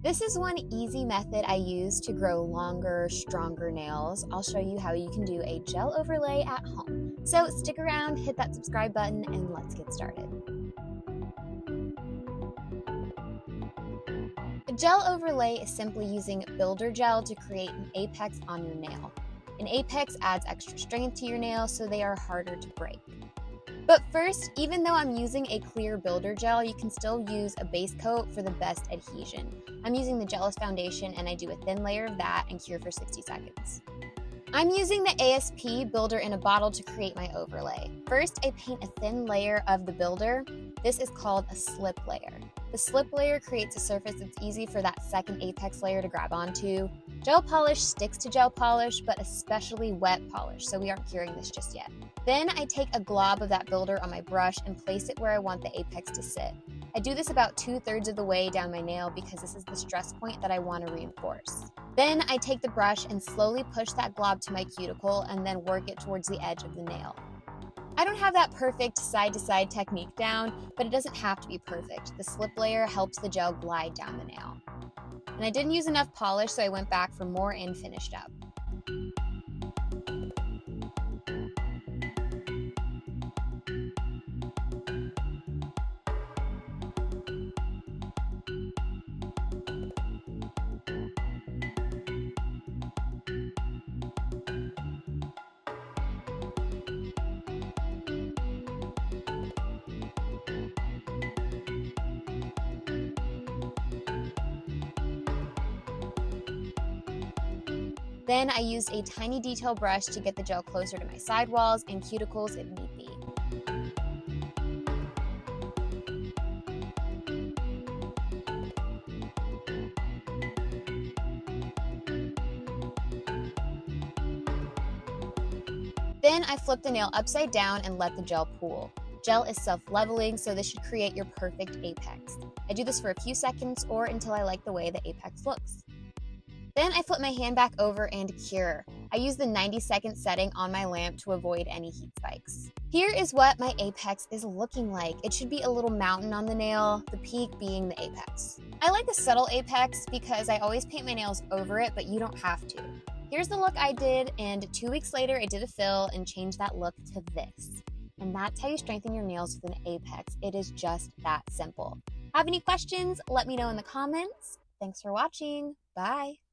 This is one easy method I use to grow longer, stronger nails. I'll show you how you can do a gel overlay at home. So stick around, hit that subscribe button, and let's get started. A gel overlay is simply using builder gel to create an apex on your nail. An apex adds extra strength to your nails so they are harder to break. But first, even though I'm using a clear builder gel, you can still use a base coat for the best adhesion. I'm using the Gelish foundation and I do a thin layer of that and cure for 60 seconds. I'm using the ASP builder in a bottle to create my overlay. First, I paint a thin layer of the builder. This is called a slip layer. The slip layer creates a surface that's easy for that second apex layer to grab onto. Gel polish sticks to gel polish, but especially wet polish, so we aren't curing this just yet. Then I take a glob of that builder on my brush and place it where I want the apex to sit. I do this about 2/3 of the way down my nail because this is the stress point that I want to reinforce. Then I take the brush and slowly push that glob to my cuticle and then work it towards the edge of the nail. I don't have that perfect side-to-side technique down, but it doesn't have to be perfect. The slip layer helps the gel glide down the nail. And I didn't use enough polish, so I went back for more and finished up. Then I used a tiny detail brush to get the gel closer to my sidewalls and cuticles if need be. Then I flip the nail upside down and let the gel pool. Gel is self-leveling, so this should create your perfect apex. I do this for a few seconds or until I like the way the apex looks. Then I flip my hand back over and cure. I use the 90-second setting on my lamp to avoid any heat spikes. Here is what my apex is looking like. It should be a little mountain on the nail, the peak being the apex. I like the subtle apex because I always paint my nails over it, but you don't have to. Here's the look I did, and 2 weeks later I did a fill and changed that look to this. And that's how you strengthen your nails with an apex. It is just that simple. Have any questions? Let me know in the comments. Thanks for watching. Bye.